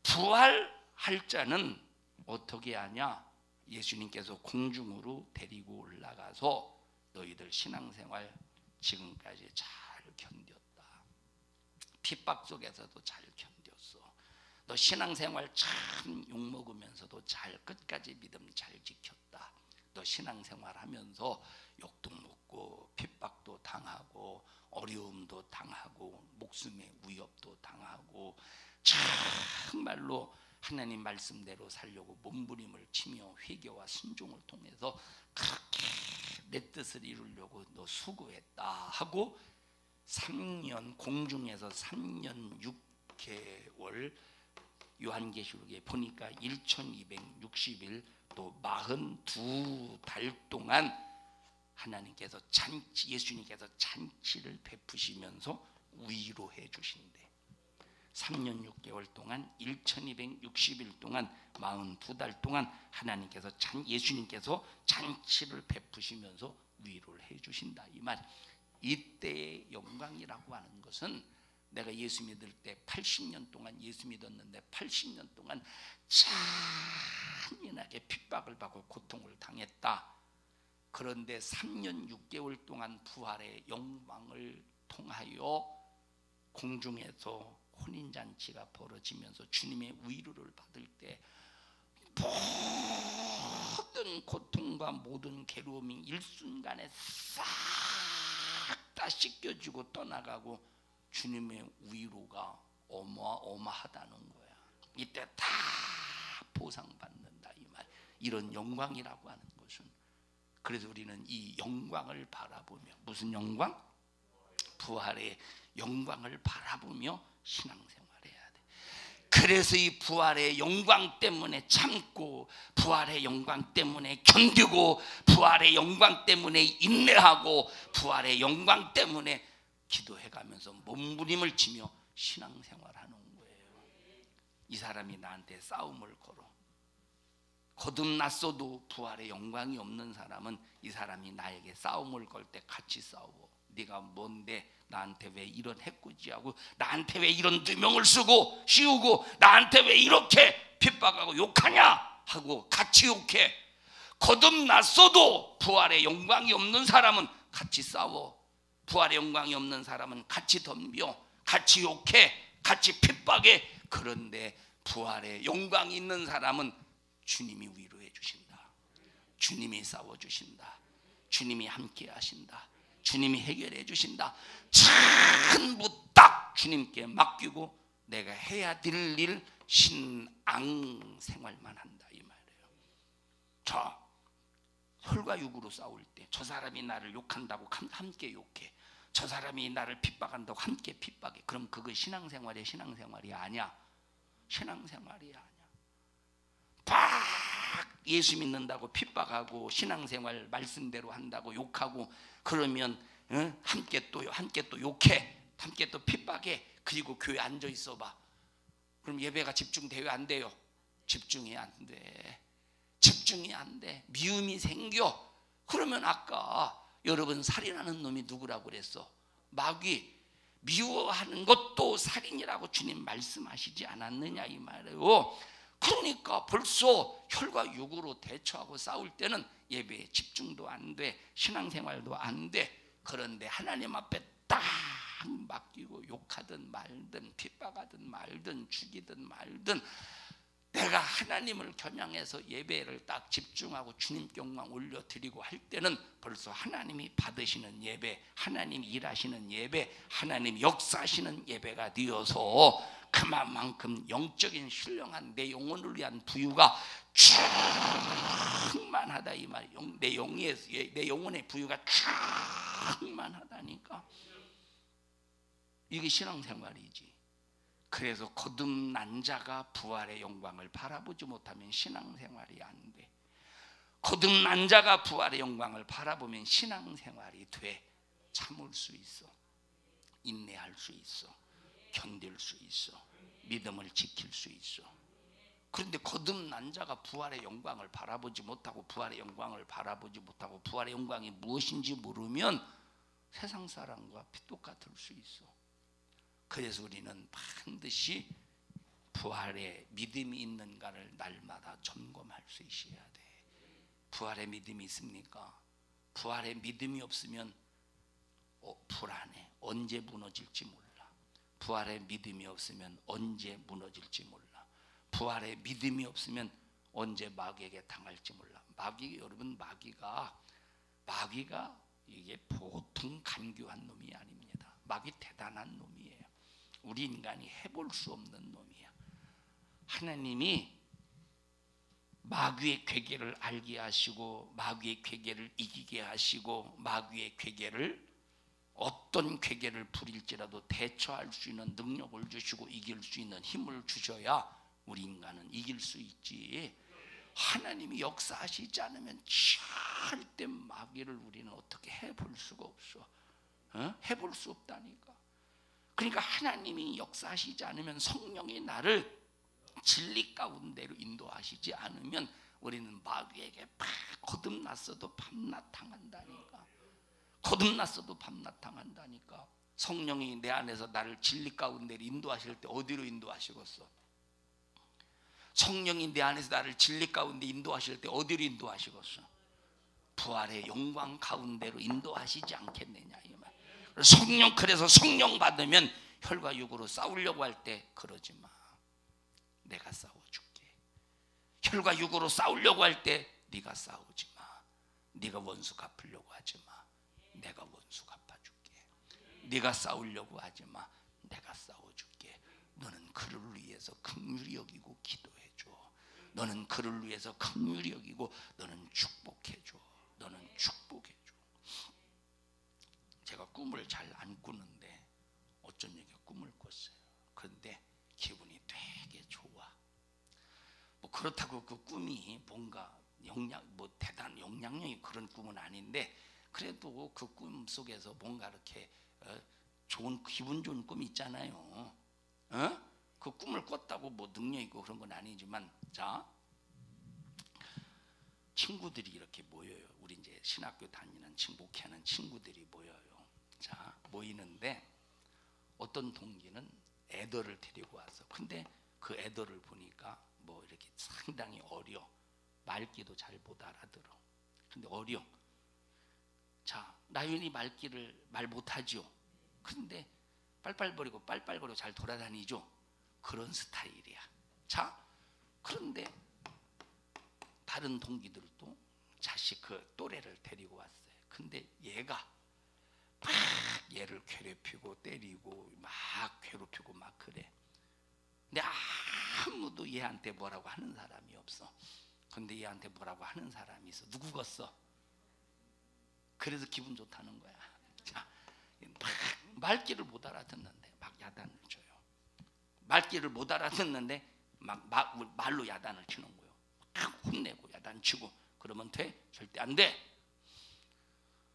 부활할 자는 어떻게 하냐? 예수님께서 공중으로 데리고 올라가서 너희들 신앙생활 지금까지 잘 견뎠다. 핍박 속에서도 잘 견뎠어. 너 신앙생활 참 욕먹으면서도 잘 끝까지 믿음 잘 지켰다. 너 신앙생활 하면서 욕도 먹고 핍박도 당하고 어려움도 당하고 목숨의 위협도 당하고 정말로 하나님 말씀대로 살려고 몸부림을 치며 회개와 순종을 통해서 그렇게 내 뜻을 이루려고 너 수고했다 하고 3년 공중에서 3년 6개월 요한계시록에 보니까 1260일 또 42달 동안 하나님께서 예수님께서 잔치를 베푸시면서 위로해 주신대. 3년 6개월 동안 1260일 동안 42달 동안 하나님께서 예수님께서 잔치를 베푸시면서 위로를 해 주신다 이 말. 이때의 영광이라고 하는 것은 내가 예수 믿을 때 80년 동안 예수 믿었는데 80년 동안 잔인하게 핍박을 받고 고통을 당했다. 그런데 3년 6개월 동안 부활의 영광을 통하여 공중에서 혼인잔치가 벌어지면서 주님의 위로를 받을 때 모든 모든 고통과 모든 괴로움이 일순간에 싹 다 씻겨지고 떠나가고 주님의 위로가 어마어마하다는 거야. 이때 다 보상받는다 이 말. 이런 영광이라고 하는 것은, 그래서 우리는 이 영광을 바라보며, 무슨 영광? 부활의 영광을 바라보며 신앙생활해야 돼. 그래서 이 부활의 영광 때문에 참고, 부활의 영광 때문에 견디고, 부활의 영광 때문에 인내하고, 부활의 영광 때문에 기도해가면서 몸부림을 치며 신앙생활하는 거예요. 이 사람이 나한테 싸움을 걸어 거듭났어도 부활의 영광이 없는 사람은 이 사람이 나에게 싸움을 걸 때 같이 싸워. 네가 뭔데 나한테 왜 이런 해코지하고, 나한테 왜 이런 누명을 쓰고 씌우고, 나한테 왜 이렇게 핍박하고 욕하냐 하고 같이 욕해. 거듭났어도 부활의 영광이 없는 사람은 같이 싸워. 부활의 영광이 없는 사람은 같이 덤벼, 같이 욕해, 같이 핍박해. 그런데 부활의 영광이 있는 사람은 주님이 위로해 주신다. 주님이 싸워 주신다. 주님이 함께 하신다. 주님이 해결해 주신다. 전부 딱 주님께 맡기고 내가 해야 될 일 신앙 생활만 한다 이 말이에요. 자, 혈과 육으로 싸울 때 저 사람이 나를 욕한다고 함께 욕해. 저 사람이 나를 핍박한다고 함께 핍박해. 그럼 그거 신앙생활이야? 신앙생활이 아니야. 신앙생활이 아니야. 막 예수 믿는다고 핍박하고 신앙생활 말씀대로 한다고 욕하고 그러면 함께 또 욕해, 함께 또 핍박해. 그리고 교회 앉아 있어 봐. 그럼 예배가 집중돼요? 안 돼요? 집중이 안 돼. 집중이 안 돼. 미움이 생겨. 그러면 아까 여러분 살인하는 놈이 누구라고 그랬어? 마귀. 미워하는 것도 살인이라고 주님 말씀하시지 않았느냐 이 말이에요. 그러니까 벌써 혈과 육으로 대처하고 싸울 때는 예배에 집중도 안 돼, 신앙생활도 안 돼. 그런데 하나님 앞에 딱 맡기고 욕하든 말든 핍박하든 말든 죽이든 말든 내가 하나님을 겨냥해서 예배를 딱 집중하고 주님께 영광 올려드리고 할 때는 벌써 하나님이 받으시는 예배, 하나님이 일하시는 예배, 하나님이 역사하시는 예배가 되어서 그만큼 영적인 신령한 내 영혼을 위한 부유가 충만하다 이 말. 내 영혼의 부유가 충만하다니까. 이게 신앙생활이지. 그래서 거듭난 자가 부활의 영광을 바라보지 못하면 신앙생활이 안 돼. 거듭난 자가 부활의 영광을 바라보면 신앙생활이 돼. 참을 수 있어. 인내할 수 있어. 견딜 수 있어. 믿음을 지킬 수 있어. 그런데 거듭난 자가 부활의 영광을 바라보지 못하고, 부활의 영광을 바라보지 못하고, 부활의 영광이 무엇인지 모르면 세상 사람과 똑같을 수 있어. 그래서 우리는 반드시 부활의 믿음이 있는가를 날마다 점검할 수 있어야 돼. 부활의 믿음이 있습니까? 부활의 믿음이 없으면 불안해. 언제 무너질지 몰라. 부활의 믿음이 없으면 언제 무너질지 몰라. 부활의 믿음이 없으면 언제 마귀에게 당할지 몰라. 여러분 마귀가 이게 보통 간교한 놈이 아닙니다. 마귀 대단한 놈이에요. 우리 인간이 해볼 수 없는 놈이야. 하나님이 마귀의 괴계를 알게 하시고, 마귀의 괴계를 이기게 하시고, 마귀의 괴계를 어떤 괴계를 부릴지라도 대처할 수 있는 능력을 주시고 이길 수 있는 힘을 주셔야 우리 인간은 이길 수 있지. 하나님이 역사하시지 않으면 절대 마귀를 우리는 어떻게 해볼 수가 없어. 해볼 수 없다니까. 그러니까 하나님이 역사하시지 않으면, 성령이 나를 진리 가운데로 인도하시지 않으면 우리는 마귀에게 거듭났어도 밤낮 당한다니까. 거듭났어도 밤낮 당한다니까. 성령이 내 안에서 나를 진리 가운데로 인도하실 때 어디로 인도하시겠어? 성령이 내 안에서 나를 진리 가운데 인도하실 때 어디로 인도하시겠어? 부활의 영광 가운데로 인도하시지 않겠느냐 이 말. 그래서 성령 받으면 혈과 육으로 싸우려고 할 때 그러지 마. 내가 싸워줄게. 혈과 육으로 싸우려고 할 때 네가 싸우지 마. 네가 원수 갚으려고 하지 마. 내가 원수 갚아줄게. 네가 싸우려고 하지 마. 내가 싸워줄게. 너는 그를 위해서 긍휼히 여기고 기도해줘. 너는 그를 위해서 긍휼히 여기고 너는 축복해줘. 너는 축복해줘. 제가 꿈을 잘 안 꾸는데 어쩐 얘기가 꿈을 꿨어요. 그런데 기분이 되게 좋아. 뭐 그렇다고 그 꿈이 뭔가 대단한 영향력이 그런 꿈은 아닌데, 그래도 그 꿈 속에서 뭔가 이렇게 좋은, 기분 좋은 꿈이 있잖아요. 그 꿈을 꿨다고 뭐 능력 있고 그런 건 아니지만, 자, 친구들이 이렇게 모여요. 우리 이제 신학교 다니는 목회하는 친구들이 모여요. 자, 모이는데 어떤 동기는 애들을 데리고 와서, 근데 그 애들을 보니까 뭐 이렇게 상당히 어려. 말귀도 잘 못 알아들어. 근데 어려. 자, 나윤이 말귀를 말 못하죠. 근데 빨빨거리고 잘 돌아다니죠. 그런 스타일이야. 자, 그런데 다른 동기들도 자식 그 또래를 데리고 왔어요. 근데 얘가 막 얘를 괴롭히고 때리고 막 괴롭히고 막 그래. 근데 아무도 얘한테 뭐라고 하는 사람이 없어. 근데 얘한테 뭐라고 하는 사람이 있어. 누구겠어? 그래서 기분 좋다는 거야. 자, 말귀를 못 알아듣는데 막 야단을 쳐요. 말귀를 못 알아듣는데 막 말로 야단을 치는 거예요. 막 혼내고 야단치고. 그러면 돼? 절대 안 돼.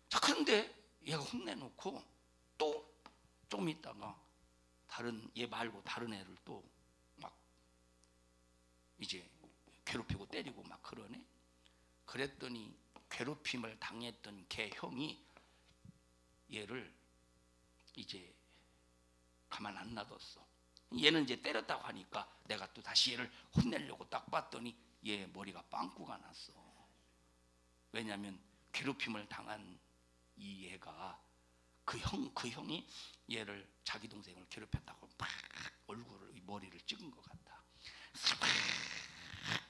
자, 그런데 얘가 혼내놓고 또 좀 있다가 얘 말고 다른 애를 또 막 이제 괴롭히고 때리고 막 그러네. 그랬더니 괴롭힘을 당했던 걔 형이 얘를 이제 가만 안 놔뒀어. 얘는 이제 때렸다고 하니까 내가 또 다시 얘를 혼내려고 딱 봤더니 얘 머리가 빵꾸가 났어. 왜냐하면 괴롭힘을 당한 이 얘가 그 형이 얘를, 자기 동생을 괴롭혔다고 막 머리를 찍은 것 같아.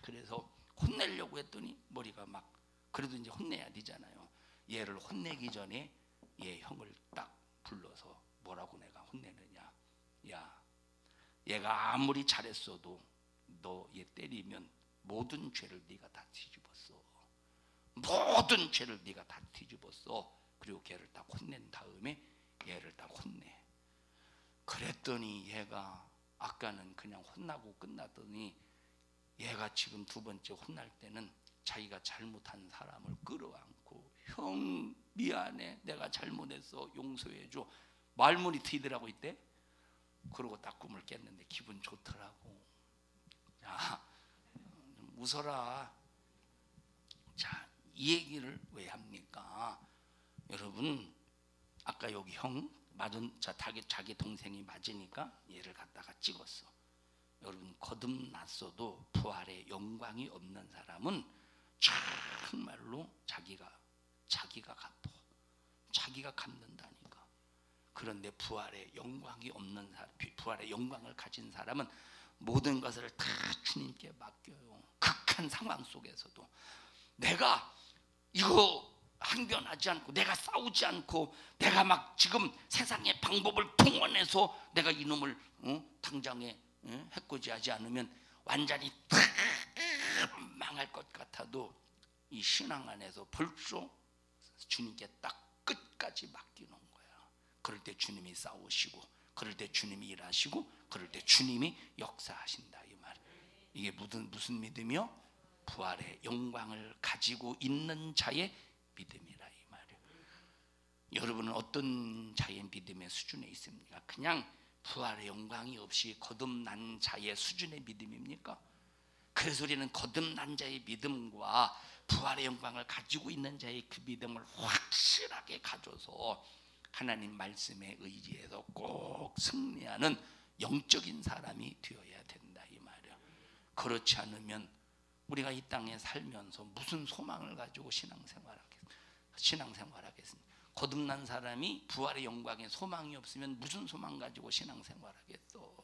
그래서 혼내려고 했더니 머리가 막, 그래도 이제 혼내야 되잖아요. 얘를 혼내기 전에 얘 형을 딱 불러서 뭐라고 내가 혼내느냐. 야, 얘가 아무리 잘했어도 너 얘 때리면 모든 죄를 네가 다 뒤집었어. 모든 죄를 네가 다 뒤집었어. 그리고 걔를 딱 혼낸 다음에 얘를 딱 혼내. 그랬더니 얘가 아까는 그냥 혼나고 끝났더니 얘가 지금 두 번째 혼날 때는 자기가 잘못한 사람을 끌어안고, 형 미안해, 내가 잘못했어, 용서해줘. 말문이 트이더라고 이때. 그러고 딱 꿈을 깼는데 기분 좋더라고. 자, 웃어라. 자, 이 얘기를 왜 합니까? 여러분, 아까 여기 형 맞은, 자기 동생이 맞으니까 얘를 갖다가 찍었어. 여러분, 거듭났어도 부활의 영광이 없는 사람은 정말로 자기가 갚어. 자기가 갚는다니까. 그런데 부활의 영광이 없는 사람, 부활의 영광을 가진 사람은 모든 것을 다 주님께 맡겨요. 극한 상황 속에서도 내가 이거 항변하지 않고, 내가 싸우지 않고, 내가 막 지금 세상의 방법을 동원해서 내가 이놈을 당장에 해코지하지 않으면 완전히 다 망할 것 같아도 이 신앙 안에서 벌써 주님께 딱 끝까지 맡기는 거야. 그럴 때 주님이 싸우시고, 그럴 때 주님이 일하시고, 그럴 때 주님이 역사하신다 이 말. 이게 무슨 믿음이요? 부활의 영광을 가지고 있는 자의 믿음이라 이 말이에요. 여러분은 어떤 자의 믿음의 수준에 있습니까? 그냥 부활의 영광이 없이 거듭난 자의 수준의 믿음입니까? 그래서 우리는 거듭난 자의 믿음과 부활의 영광을 가지고 있는 자의 그 믿음을 확실하게 가져서 하나님 말씀에 의지해서 꼭 승리하는 영적인 사람이 되어야 된다 이 말이에요. 그렇지 않으면 우리가 이 땅에 살면서 무슨 소망을 가지고 신앙생활하겠습니까? 거듭난 사람이 부활의 영광에 소망이 없으면 무슨 소망 가지고 신앙생활하겠어?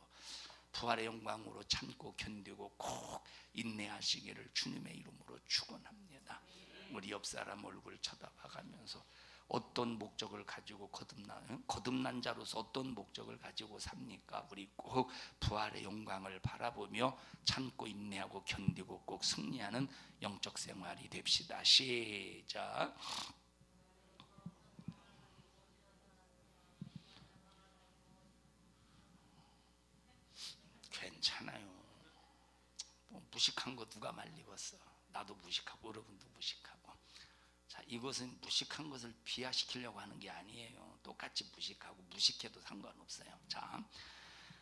부활의 영광으로 참고 견디고 꼭 인내하시기를 주님의 이름으로 축원합니다. 우리 옆 사람 얼굴 쳐다봐가면서 어떤 목적을 가지고 거듭난 자로서 어떤 목적을 가지고 삽니까? 우리 꼭 부활의 영광을 바라보며 참고 인내하고 견디고 꼭 승리하는 영적 생활이 됩시다. 시작. 괜찮아요. 뭐 무식한 거 누가 말리겠어? 나도 무식하고 여러분도 무식하고. 자, 이것은 무식한 것을 비하시키려고 하는 게 아니에요. 똑같이 무식하고 무식해도 상관없어요. 자,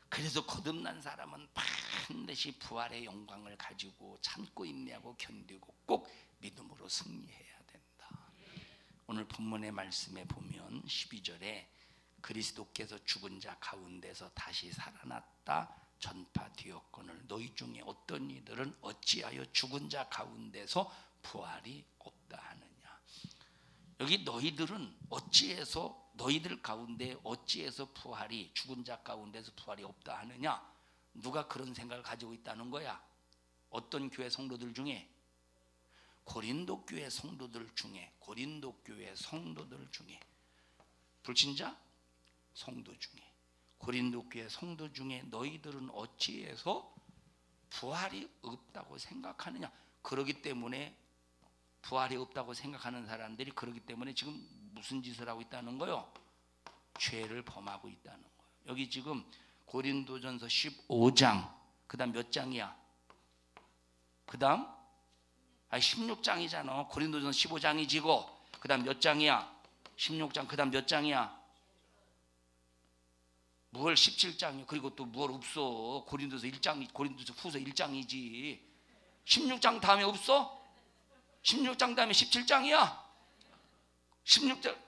그래서 거듭난 사람은 반드시 부활의 영광을 가지고 참고 인내하고 견디고 꼭 믿음으로 승리해야 된다. 오늘 본문의 말씀에 보면 12절에 그리스도께서 죽은 자 가운데서 다시 살아났다 전파되었거늘 너희 중에 어떤 이들은 어찌하여 죽은 자 가운데서 부활이 없다 하느냐. 여기 너희들은 어찌해서 너희들 가운데 어찌해서 부활이 죽은 자 가운데서 부활이 없다 하느냐. 누가 그런 생각을 가지고 있다는 거야? 어떤 교회 성도들 중에? 고린도 교회 성도들 중에 불신자 성도 중에 고린도 교회 성도 중에 너희들은 어찌해서 부활이 없다고 생각하느냐. 그러기 때문에 부활이 없다고 생각하는 사람들이 그러기 때문에 지금 무슨 짓을 하고 있다는 거요? 죄를 범하고 있다는 거예요. 여기 지금 고린도전서 15장 그 다음 몇 장이야? 그 다음 16장이잖아. 고린도전서 15장이지고 그 다음 몇 장이야? 16장. 그 다음 몇 장이야? 뭘 17장이야. 그리고 또 뭘 없어. 고린도서 1장, 고린도서 후서 1장이지. 16장 다음에 없어? 16장 다음에 17장이야. 16장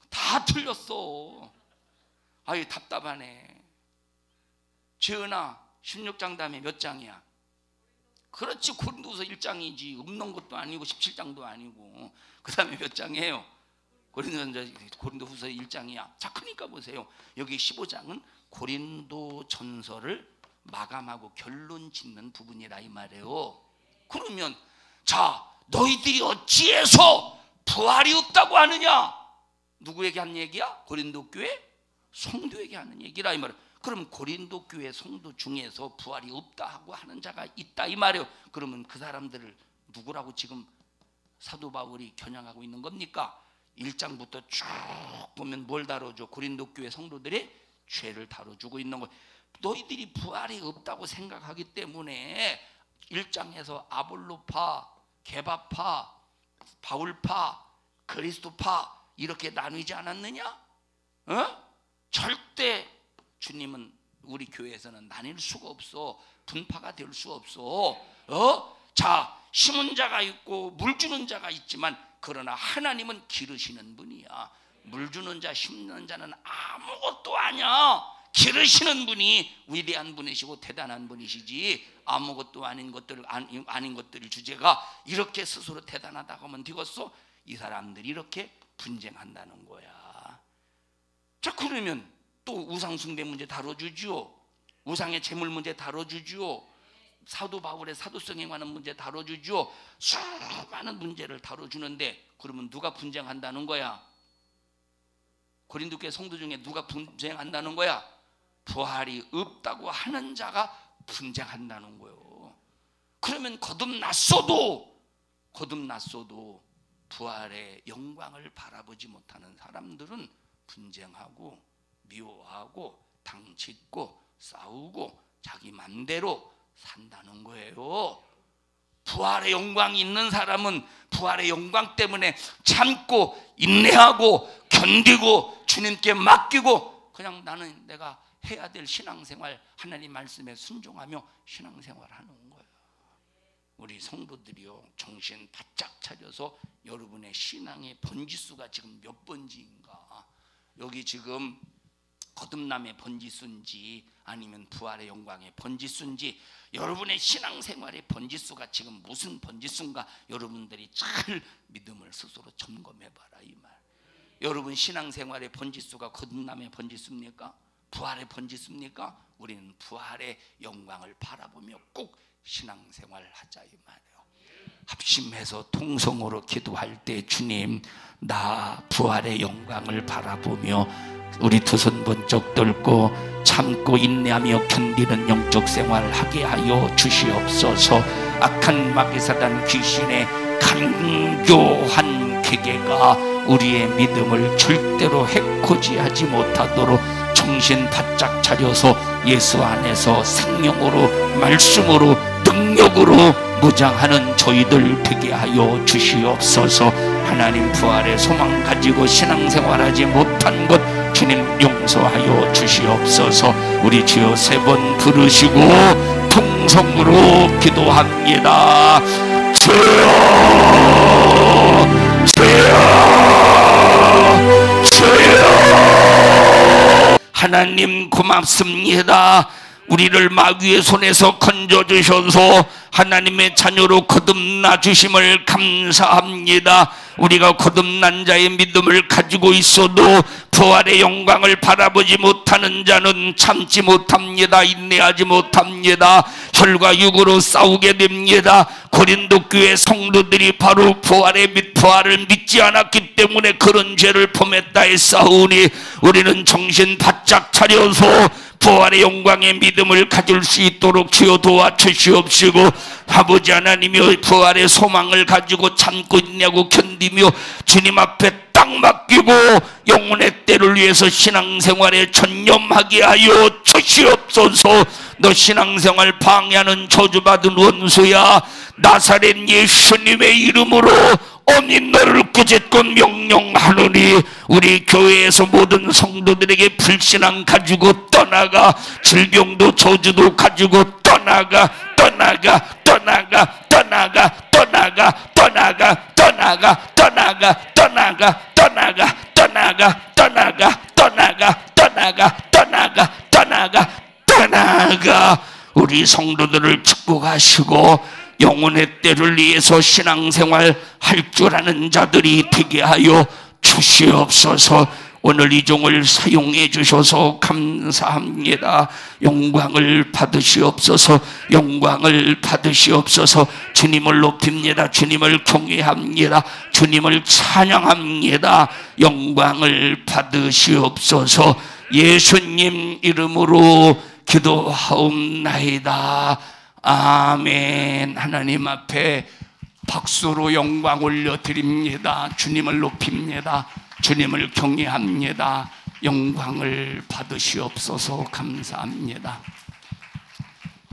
다 틀렸어. 아유 답답하네. 재은아 16장 다음에 몇 장이야? 그렇지, 고린도서 1장이지. 없는 것도 아니고 17장도 아니고. 그 다음에 몇 장이에요? 고린도후서 1장이야. 자, 그러니까 보세요. 여기 15장은 고린도전서를 마감하고 결론 짓는 부분이라 이 말이에요. 그러면 자, 너희들이 어찌해서 부활이 없다고 하느냐? 누구에게 하는 얘기야? 고린도 교회 성도에게 하는 얘기라 이 말이에요. 그럼 고린도 교회 성도 중에서 부활이 없다 하고 하는 자가 있다 이 말이에요. 그러면 그 사람들을 누구라고 지금 사도 바울이 겨냥하고 있는 겁니까? 1장부터 쭉 보면 뭘 다뤄줘? 고린도 교회 성도들이 죄를 다뤄주고 있는 거예요. 너희들이 부활이 없다고 생각하기 때문에 1장에서 아볼로파, 게바파, 바울파, 그리스도파 이렇게 나누지 않았느냐? 절대 주님은 우리 교회에서는 나뉠 수가 없어. 분파가 될 수 없어. 자, 심은 자가 있고 물 주는 자가 있지만 그러나 하나님은 기르시는 분이야. 물 주는 자, 심는 자는 아무것도 아니야. 기르시는 분이 위대한 분이시고 대단한 분이시지. 아무것도 아닌 것들을 주제가 이렇게 스스로 대단하다고 하면 되겠어? 이 사람들이 이렇게 분쟁한다는 거야. 자, 그러면 또 우상 숭배 문제 다뤄주죠. 우상의 제물 문제 다뤄주죠. 사도 바울의 사도성에 관한 문제 다뤄주죠. 수많은 문제를 다뤄주는데 그러면 누가 분쟁한다는 거야? 고린도 교회 성도 중에 누가 분쟁한다는 거야? 부활이 없다고 하는 자가 분쟁한다는 거예요. 그러면 거듭났어도 부활의 영광을 바라보지 못하는 사람들은 분쟁하고 미워하고 당짓고 싸우고 자기 맘대로 산다는 거예요. 부활의 영광이 있는 사람은 부활의 영광 때문에 참고 인내하고 견디고 주님께 맡기고 그냥 나는 내가 해야 될 신앙생활, 하나님 말씀에 순종하며 신앙생활하는 거예요. 우리 성도들이요, 정신 바짝 차려서 여러분의 신앙의 번지수가 지금 몇 번지인가? 여기 지금 거듭남의 번지수인지 아니면 부활의 영광의 번지수인지, 여러분의 신앙생활의 번지수가 지금 무슨 번지수인가 여러분들이 잘 믿음을 스스로 점검해봐라 이 말. 여러분 신앙생활의 번지수가 거듭남의 번지수입니까? 부활에 번지습니까? 우리는 부활의 영광을 바라보며 꼭 신앙생활을 하자 이 말이에요. 합심해서 통성으로 기도할 때 주님, 나 부활의 영광을 바라보며 우리 두 손 번쩍 들고 참고 인내하며 견디는 영적 생활을 하게 하여 주시옵소서. 악한 마귀사단 귀신의 간교한 계계가 우리의 믿음을 절대로 해코지하지 못하도록 정신 바짝 차려서 예수 안에서 생명으로 말씀으로 능력으로 무장하는 저희들 되게 하여 주시옵소서. 하나님, 부활의 소망 가지고 신앙생활하지 못한 것 주님 용서하여 주시옵소서. 우리 주여 3번 부르시고 통성으로 기도합니다. 주여, 주여, 주여. 하나님 고맙습니다. 우리를 마귀의 손에서 건져주셔서 하나님의 자녀로 거듭나 주심을 감사합니다. 우리가 거듭난 자의 믿음을 가지고 있어도 부활의 영광을 바라보지 못하는 자는 참지 못합니다. 인내하지 못합니다. 혈과 육으로 싸우게 됩니다. 고린도 교회 성도들이 바로 부활을 믿지 않았기 때문에 그런 죄를 범했다 했사오니 우리는 정신 바짝 차려서 부활의 영광의 믿음을 가질 수 있도록 주여 도와주시옵시고, 아버지 하나님이여, 부활의 소망을 가지고 참고 있냐고 견디며 주님 앞에 딱 맡기고 영혼의 때를 위해서 신앙생활에 전념하게 하여 주시옵소서. 너 신앙생활 방해하는 저주받은 원수야, 나사렛 예수님의 이름으로 오니 너를 꾸짖고 명령하노니 우리 교회에서 모든 성도들에게 불신앙 가지고 떠나가, 질병도 저주도 가지고 떠나가, 떠나가, 떠나가, 떠나가, 떠나가, 떠나가, 떠나가, 떠나가, 떠나가, 떠나가, 떠나가, 떠나가, 떠나가, 떠나가, 떠나가, 떠나가, 떠나가. 우리 성도들을 축복하시고 영혼의 때를 위해서 신앙생활 할 줄 아는 자들이 되게 하여 주시옵소서. 오늘 이 종을 사용해 주셔서 감사합니다. 영광을 받으시옵소서. 영광을 받으시옵소서. 주님을 높입니다. 주님을 경외합니다. 주님을 찬양합니다. 영광을 받으시옵소서. 예수님 이름으로 기도하옵나이다. 아멘. 하나님 앞에 박수로 영광 올려드립니다. 주님을 높입니다. 주님을 경외합니다. 영광을 받으시옵소서. 감사합니다.